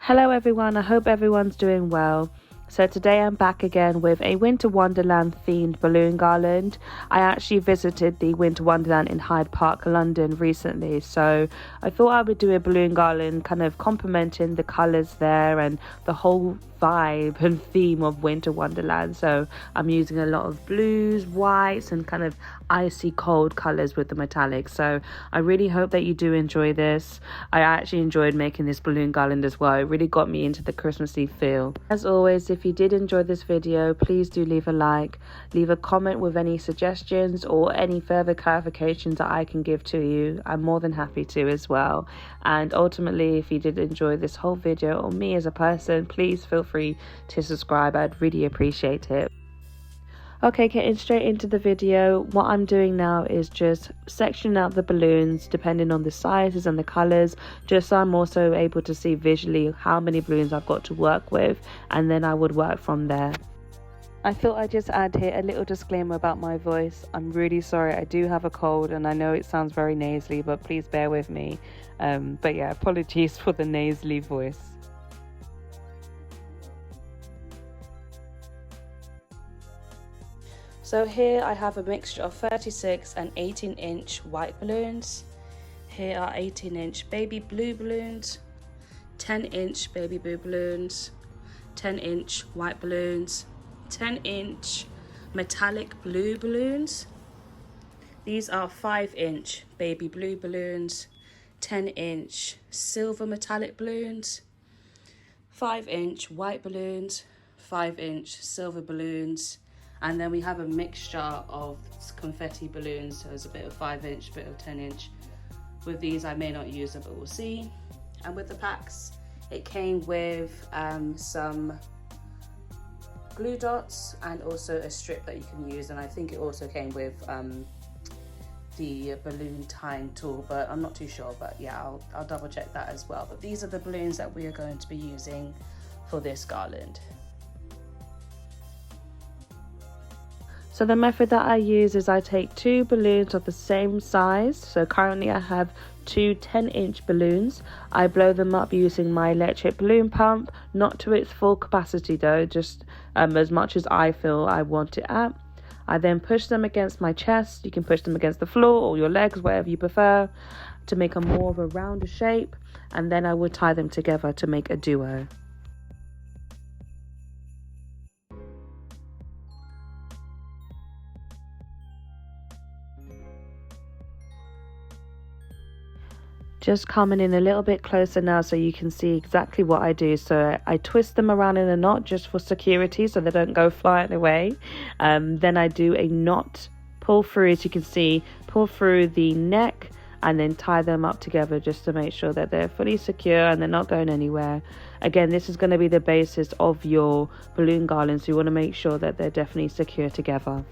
Hello everyone, I hope everyone's doing well. So today I'm back again with a Winter Wonderland themed balloon garland. I actually visited the Winter Wonderland in Hyde Park, London recently, so I thought I would do a balloon garland kind of complementing the colours there and the whole vibe and theme of Winter Wonderland. So I'm using a lot of blues, whites and kind of icy cold colours with the metallics. So I really hope that you do enjoy this. I actually enjoyed making this balloon garland as well. It really got me into the Christmassy feel. As always, if you did enjoy this video, please do leave a like, leave a comment with any suggestions or any further clarifications that I can give to you. I'm more than happy to as well. And ultimately, if you did enjoy this whole video or me as a person, please feel free to subscribe. I'd really appreciate it. Okay, getting straight into the video, what I'm doing now is just sectioning out the balloons depending on the sizes and the colours, just so I'm also able to see visually how many balloons I've got to work with, and then I would work from there. I thought I'd just add here a little disclaimer about my voice. I'm really sorry, I do have a cold and I know it sounds very nasally, but please bear with me. But yeah, apologies for the nasally voice. So here I have a mixture of 36 and 18-inch white balloons. Here are 18-inch baby blue balloons, 10-inch baby blue balloons, 10-inch white balloons, 10-inch metallic blue balloons. These are 5-inch baby blue balloons, 10-inch silver metallic balloons, 5-inch white balloons, 5-inch silver balloons, and then we have a mixture of confetti balloons, so it's a bit of 5-inch, bit of 10-inch. With these I may not use them, but we'll see. And with the packs, it came with some glue dots and also a strip that you can use, and I think it also came with the balloon tying tool, but I'm not too sure, but yeah, I'll double check that as well. But these are the balloons that we are going to be using for this garland. So the method that I use is I take two balloons of the same size. So currently I have two 10-inch balloons. I blow them up using my electric balloon pump, not to its full capacity though, just as much as I feel I want it at. I then push them against my chest. You can push them against the floor or your legs, whatever you prefer, to make a more of a rounder shape. And then I would tie them together to make a duo. Just coming in a little bit closer now so you can see exactly what I do. So I twist them around in a knot just for security so they don't go flying away. Then I do a knot, pull through, as you can see, pull through the neck and then tie them up together just to make sure that they're fully secure and they're not going anywhere. Again, this is going to be the basis of your balloon garland, so you want to make sure that they're definitely secure together.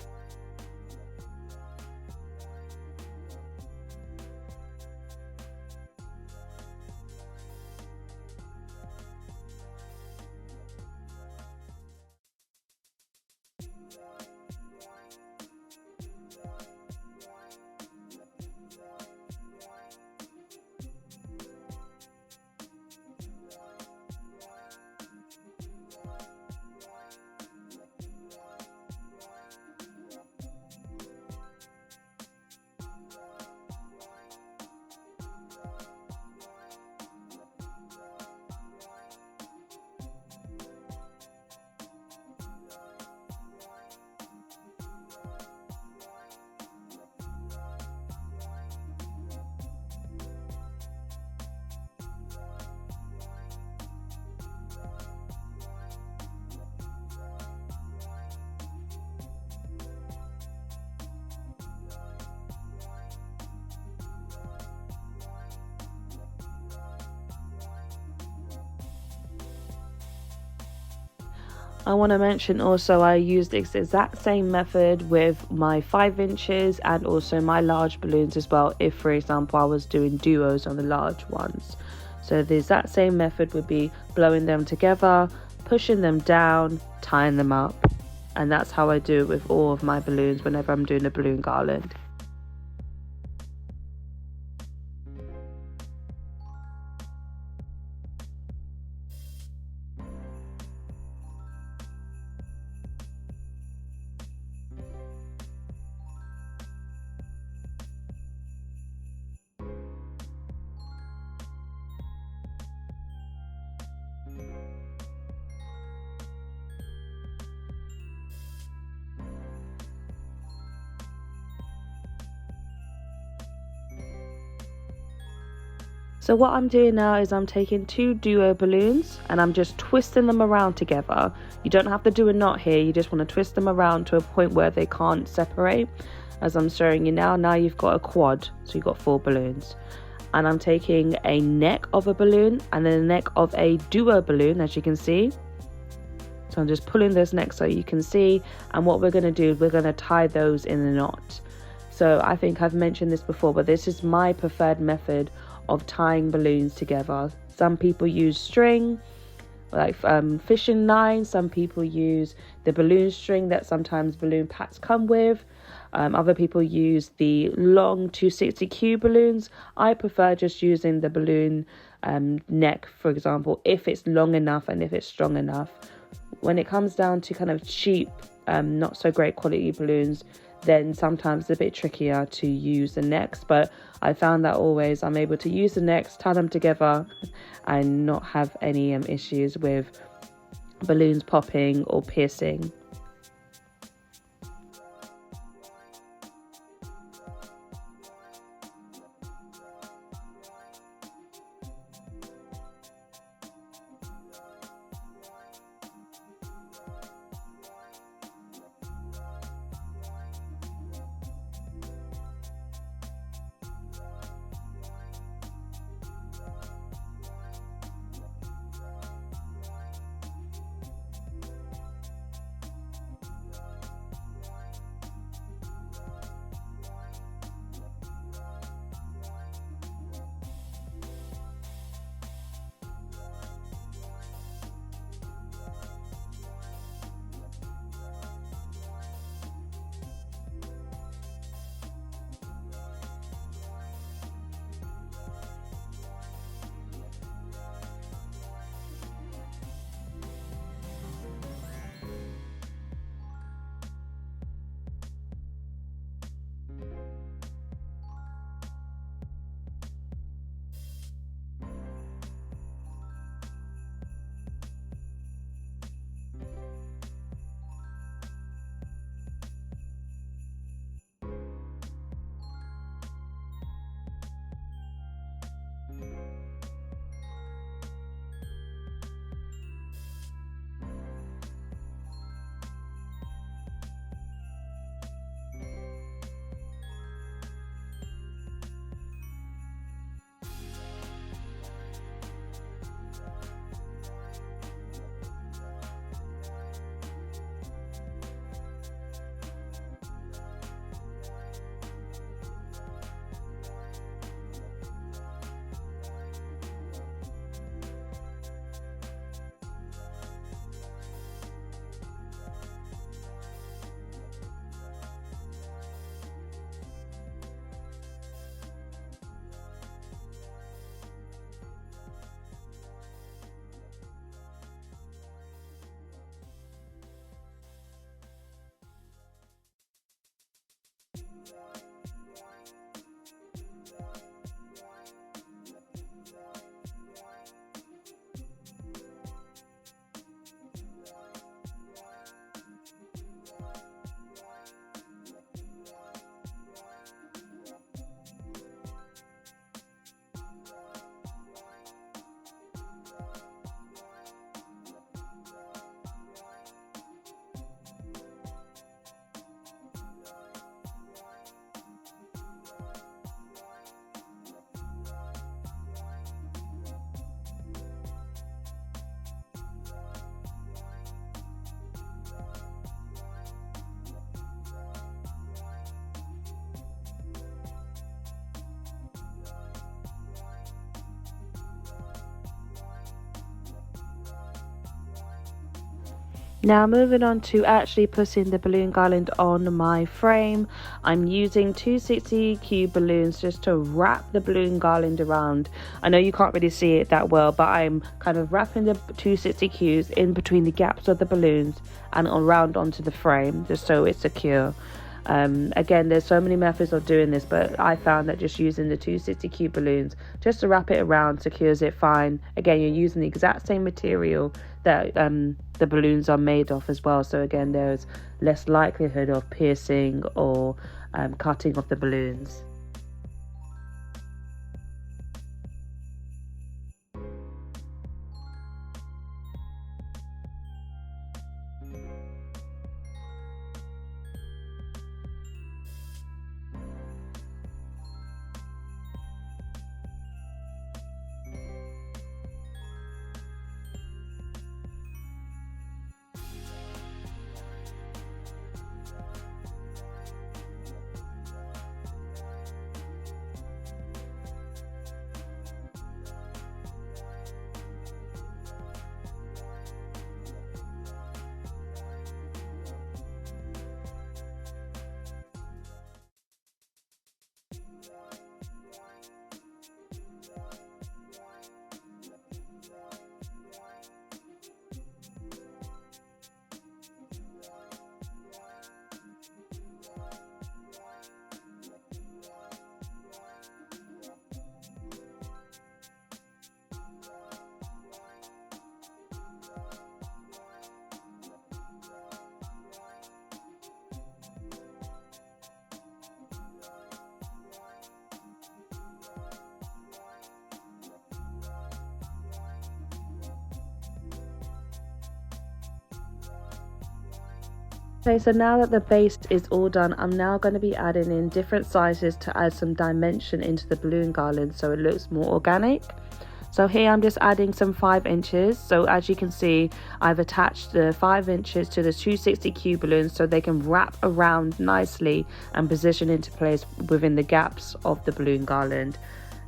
I want to mention also I used this exact same method with my 5 inches and also my large balloons as well, if for example I was doing duos on the large ones. So the exact same method would be blowing them together, pushing them down, tying them up, and that's how I do it with all of my balloons whenever I'm doing a balloon garland. So what I'm doing now is I'm taking 2 duo balloons and I'm just twisting them around together. You don't have to do a knot here, you just want to twist them around to a point where they can't separate. As I'm showing you now you've got a quad, so you've got 4 balloons. And I'm taking a neck of a balloon and then a neck of a duo balloon, as you can see. So I'm just pulling those necks so you can see, and what we're going to do, we're going to tie those in a knot. So I think I've mentioned this before, but this is my preferred method of tying balloons together. Some people use string, like fishing line. Some people use the balloon string that sometimes balloon packs come with. Other people use the long 260Q balloons. I prefer just using the balloon neck, for example, if it's long enough and if it's strong enough. When it comes down to kind of cheap, not so great quality balloons, then sometimes it's a bit trickier to use the necks, but I found that always I'm able to use the necks, tie them together and not have any issues with balloons popping or piercing. Now moving on to actually putting the balloon garland on my frame, I'm using 260Q balloons just to wrap the balloon garland around. I know you can't really see it that well, but I'm kind of wrapping the 260Qs in between the gaps of the balloons and around onto the frame just so it's secure. Again, there's so many methods of doing this, but I found that just using the 260Q balloons just to wrap it around secures it fine. Again, you're using the exact same material that the balloons are made of as well, so again there's less likelihood of piercing or cutting of the balloons. Okay, so now that the base is all done, I'm now going to be adding in different sizes to add some dimension into the balloon garland so it looks more organic. So here I'm just adding some 5 inches. So as you can see, I've attached the 5 inches to the 260Q balloons so they can wrap around nicely and position into place within the gaps of the balloon garland.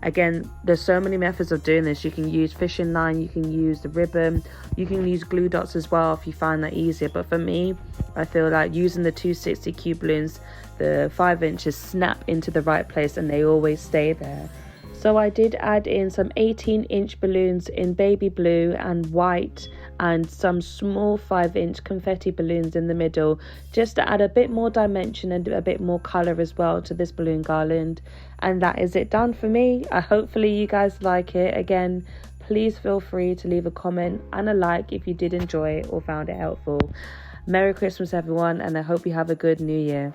Again, there's so many methods of doing this. You can use fishing line, you can use the ribbon, you can use glue dots as well if you find that easier. But for me, I feel like using the 260Q balloons, the 5 inches snap into the right place and they always stay there. So I did add in some 18-inch balloons in baby blue and white and some small 5-inch confetti balloons in the middle, just to add a bit more dimension and a bit more color as well to this balloon garland. And that is it done for me. Hopefully you guys like it. Again, please feel free to leave a comment and a like if you did enjoy it or found it helpful. Merry Christmas everyone, and I hope you have a good new year.